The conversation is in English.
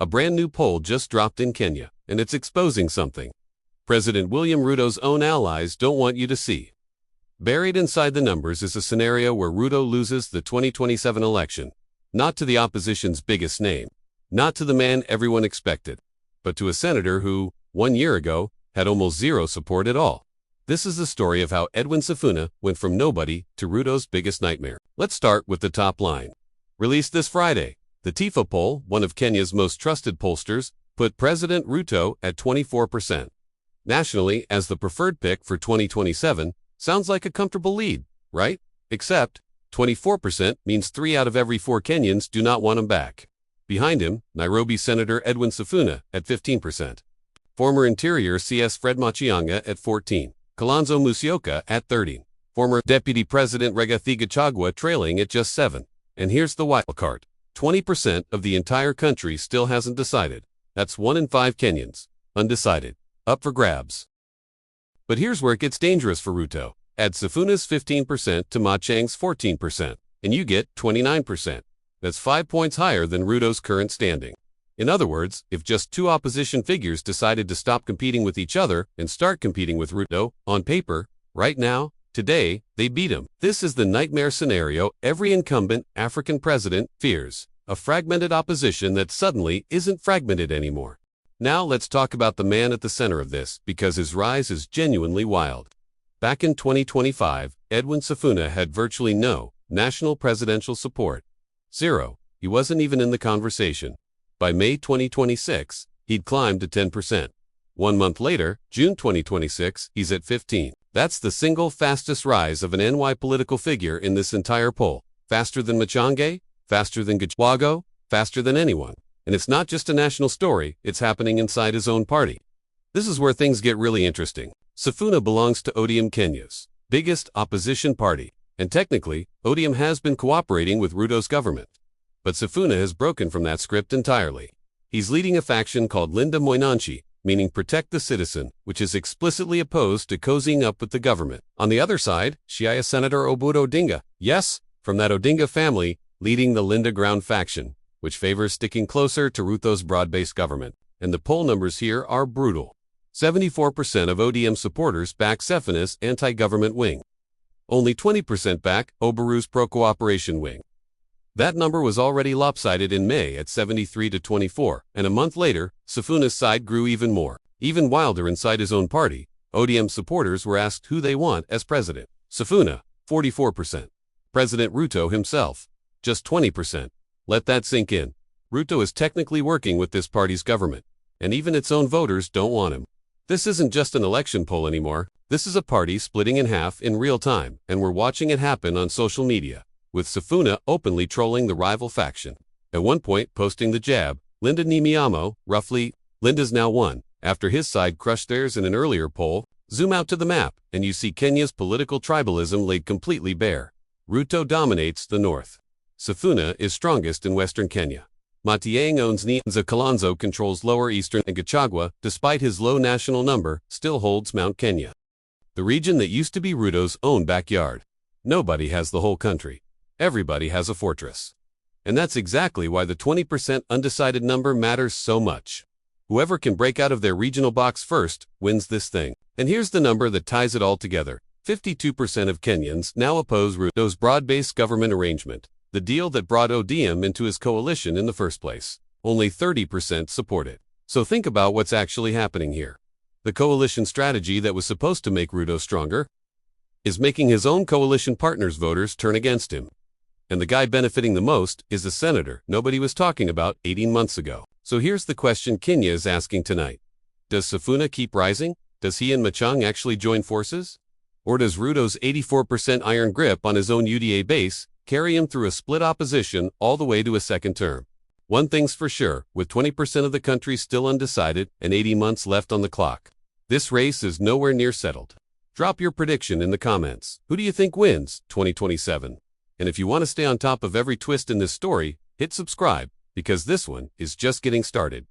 A brand new poll just dropped in Kenya, and it's exposing something President William Ruto's own allies don't want you to see. Buried inside the numbers is a scenario where Ruto loses the 2027 election, not to the opposition's biggest name, not to the man everyone expected, but to a senator who, 1 year ago, had almost zero support at all. This is the story of how Edwin Sifuna went from nobody to Ruto's biggest nightmare. Let's start with the top line. Released this Friday, the TIFA poll, one of Kenya's most trusted pollsters, put President Ruto at 24%. Nationally, as the preferred pick for 2027, sounds like a comfortable lead, right? Except, 24% means 3 out of every 4 Kenyans do not want him back. Behind him, Nairobi Senator Edwin Sifuna at 15%. Former Interior CS Fred Matiang'i at 14%. Kalonzo Musyoka at 13%. Former Deputy President Rigathi Gachagua trailing at just 7%. And here's the wild card. 20% of the entire country still hasn't decided. That's 1 in 5 Kenyans. Undecided. Up for grabs. But here's where it gets dangerous for Ruto. Add Sifuna's 15% to Matiang'i's 14%, and you get 29%. That's 5 points higher than Ruto's current standing. In other words, if just 2 opposition figures decided to stop competing with each other and start competing with Ruto, on paper, right now, today, they beat him. This is the nightmare scenario every incumbent African president fears. A fragmented opposition that suddenly isn't fragmented anymore. Now let's talk about the man at the center of this, because his rise is genuinely wild. Back in 2025, Edwin Sifuna had virtually no national presidential support. Zero. He wasn't even in the conversation. By May 2026, he'd climbed to 10%. 1 month later, June 2026, he's at 15%. That's the single fastest rise of an NY political figure in this entire poll. Faster than Matiang'i, faster than Gachagua, faster than anyone. And it's not just a national story, it's happening inside his own party. This is where things get really interesting. Sifuna belongs to ODM, Kenya's biggest opposition party. And technically, ODM has been cooperating with Ruto's government. But Sifuna has broken from that script entirely. He's leading a faction called Linda Mwananchi, meaning protect the citizen, which is explicitly opposed to cozying up with the government. On the other side, Siaya Senator Oburu Odinga, yes, from that Odinga family, leading the Linda Ground faction, which favors sticking closer to Ruto's broad-based government. And the poll numbers here are brutal. 74% of ODM supporters back Sifuna's anti-government wing. Only 20% back Oburu's pro-cooperation wing. That number was already lopsided in May at 73-24, and a month later, Sifuna's side grew even more. Even wilder inside his own party, ODM supporters were asked who they want as president. Sifuna, 44%. President Ruto himself, just 20%. Let that sink in. Ruto is technically working with this party's government, and even its own voters don't want him. This isn't just an election poll anymore. This is a party splitting in half in real time, and we're watching it happen on social media, with Sifuna openly trolling the rival faction. At one point, posting the jab, Linda ni Miamo, roughly, Linda's now won, after his side crushed theirs in an earlier poll. Zoom out to the map, and you see Kenya's political tribalism laid completely bare. Ruto dominates the north. Sifuna is strongest in western Kenya. Matiang'i owns Nyanza. Kalonzo controls lower eastern, and Gachagua, despite his low national number, still holds Mount Kenya. The region that used to be Ruto's own backyard. Nobody has the whole country. Everybody has a fortress. And that's exactly why the 20% undecided number matters so much. Whoever can break out of their regional box first wins this thing. And here's the number that ties it all together. 52% of Kenyans now oppose Ruto's broad-based government arrangement, the deal that brought ODM into his coalition in the first place. Only 30% support it. So think about what's actually happening here. The coalition strategy that was supposed to make Ruto stronger is making his own coalition partners' voters turn against him. And the guy benefiting the most is the senator nobody was talking about 18 months ago. So here's the question Kenya is asking tonight. Does Sifuna keep rising? Does he and Matiang'i actually join forces? Or does Ruto's 84% iron grip on his own UDA base carry him through a split opposition all the way to a second term? One thing's for sure, with 20% of the country still undecided and 80 months left on the clock, this race is nowhere near settled. Drop your prediction in the comments. Who do you think wins 2027? And if you want to stay on top of every twist in this story, hit subscribe, because this one is just getting started.